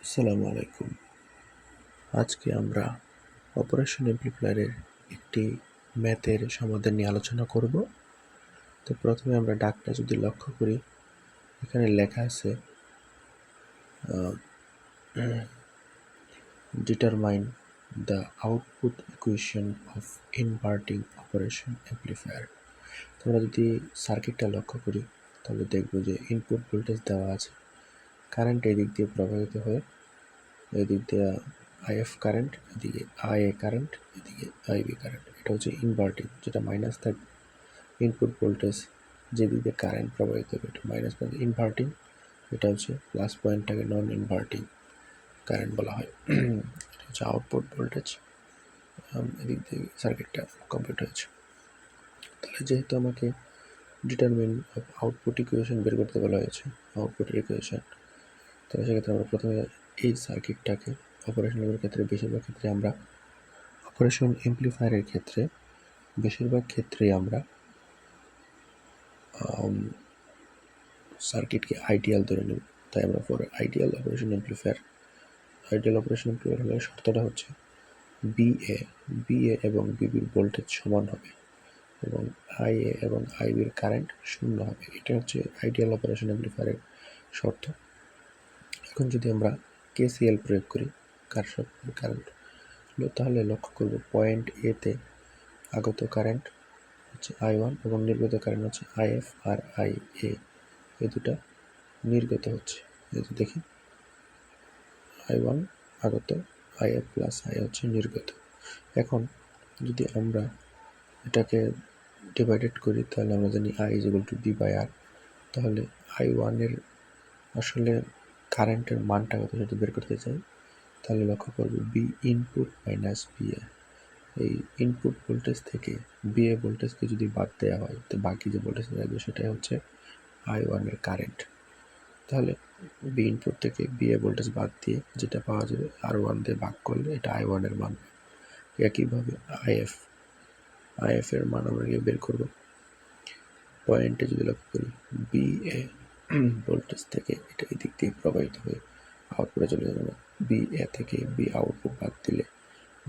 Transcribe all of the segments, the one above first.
আসসালামু আলাইকুম। আজকে আমরা অপারেশন এমপ্লিফায়ারের একটি ম্যাথের সমাধান নিয়ে আলোচনা করব। তো প্রথমে আমরা ডাকটা যদি লক্ষ্য করি, এখানে লেখা আছে determine the output equation of inverting operation amplifier. তোমরা যদি সার্কিটটা লক্ষ্য করি তাহলে দেখব যে ইনপুট ভোল্টেজ দেওয়া আছে, কারেন্ট এই দিক দিয়ে প্রবাহিত হয়ে এদিক দিয়ে আইএফ কারেন্ট, এদিকে আইএ কারেন্ট, এদিকে আইবি কারেন্ট। এটা হচ্ছে ইনভার্টিং, যেটা মাইনাস থাকবে ইনপুট ভোল্টেজ, যেদিক দিয়ে কারেন্ট প্রবাহিত হবে এটা মাইনাস পয়েন্ট ইনভার্টিং, এটা হচ্ছে প্লাস পয়েন্টটাকে নন ইনভার্টিং কারেন্ট বলা হয়। এটা হচ্ছে আউটপুট ভোল্টেজ। এদিক দিয়ে সার্কিটটা কমপ্লিট হয়েছে। তাহলে যেহেতু আমাকে ডিটারমিন অফ আউটপুট ইকুয়েশন বের করতে বলা হয়েছে, আউটপুটের ইকুয়েশন, তাহলে সেক্ষেত্রে আমরা প্রথমে এই সার্কিটটাকে অপারেশনের ক্ষেত্রে বেশিরভাগ ক্ষেত্রে আমরা অপারেশন এমপ্লিফায়ারের ক্ষেত্রে বেশিরভাগ ক্ষেত্রেই আমরা সার্কিটকে আইডিয়াল ধরে নেব। তাই আমরা পরে আইডিয়াল অপারেশন এমপ্লিফায়ার হলে শর্তটা হচ্ছে বিএ এবং বিবির ভোল্টেজ সমান হবে এবং আইএ এবং আইবির কারেন্ট শূন্য হবে। এটা হচ্ছে আইডিয়াল অপারেশন এমপ্লিফায়ারের শর্ত। এখন যদি আমরা কেসিএল প্রয়োগ করি কারেন্ট, তাহলে লক্ষ্য করব পয়েন্ট এতে আগত কারেন্ট হচ্ছে I1 এবং নির্গত কারেন্ট হচ্ছে IF আর IA, এই দুটা নির্গত হচ্ছে। যদি দেখি I1 আগত, IF প্লাস I হচ্ছে নির্গত। এখন যদি আমরা এটাকে ডিভাইডেড করি তাহলে আমরা জানি I=B/R। তাহলে I1 এর আসলে কারেন্টের মানটা কত সেটা বের করতে চাই, তাহলে লক্ষ্য করব বি ইনপুট মাইনাস বিএ। এই ইনপুট ভোল্টেজ থেকে বিএ ভোল্টেজকে যদি বাদ দেওয়া হয় তো বাকি যে ভোল্টেজ থাকবে সেটাই হচ্ছে I1 এর কারেন্ট। তাহলে বি ইনপুট থেকে বিএ ভোল্টেজ বাদ দিয়ে যেটা পাওয়া যাবে R1 দিয়ে ভাগ করলে এটা I1 এর মান। একইভাবে IF এর মান আমরা বের করব। পয়েন্টে যদি লক্ষ্য করি বিএ ভোল্টেজ থেকে এটা এই দিক দিয়ে প্রবাহিত হয়ে আউটপুটে চলে যাবে। বিএ থেকে বি আউটপুট বাদ দিলে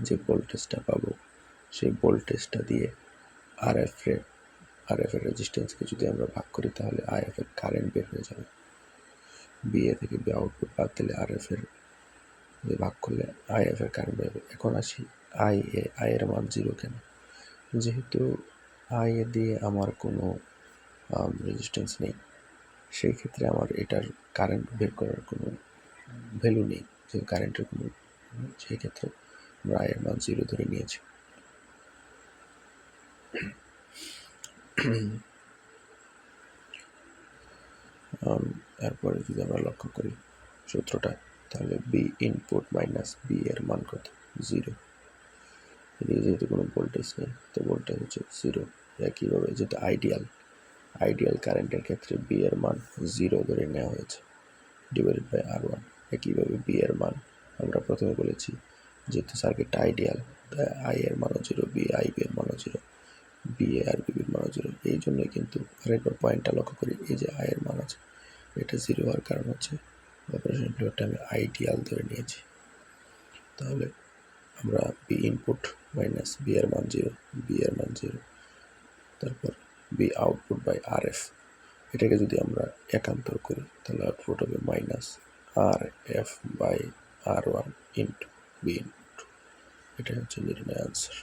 যে ভোল্টেজটা পাবো সেই ভোল্টেজটা দিয়ে আরএফ এর রেজিস্ট্যান্সকে যদি আমরা ভাগ করি তাহলে আইএফ এর কারেন্ট বের হয়ে যাবে। বিএ থেকে বি আউটপুট বাদ দিলে আরএফ এর ভাগ করলে আইএফ এর কারেন্ট বের হবে। এখন আসি আই এর মান 0 কেন? যেহেতু আই এ দিয়ে আমার কোনো রেজিস্ট্যান্স নেই, সেই ক্ষেত্রে আমার এটার কারেন্ট বের করার কোনো ভ্যালু নেই, যে কারেন্টের কোনো, সেই ক্ষেত্রে আমরা আই এর মান 0 ধরে নিয়েছি। এরপরে যদি আমরা লক্ষ্য করি সূত্রটা, তাহলে বি ইনপুট মাইনাস বি এর মান কত? 0। এদিকে যেহেতু কোনো ভোল্টেজ নেই তো ভোল্টেজ হচ্ছে 0। একইভাবে যেহেতু আইডিয়াল কারেন্টের ক্ষেত্রে বি এর মান 0 ধরে নেওয়া হয়েছে ডিভাইডেড বাই R1। একইভাবে বি এর মান আমরা প্রথমে বলেছি যেহেতু সার্কিটটা আইডিয়াল তাই আই এর মানও 0, আইবি এর মানও 0, বিএ আর বিবির মানও 0। এই জন্যই কিন্তু আরেকবার পয়েন্টটা লক্ষ্য করি, এই যে আই এর মান আছে এটা 0 হওয়ার কারণ হচ্ছে অপারেশন এমপ্লিফায়ারটা আমি আইডিয়াল ধরে নিয়েছি। তাহলে আমরা বি ইনপুট মাইনাস বি এর মান 0, বি এর মান 0, তারপর বি আউটপুট বাই RF, এটাকে যদি আমরা একান্তর করি তাহলে আউটপুট হবে minus RF by R1 into B input. এটা হচ্ছে নির্ণয় আনসার।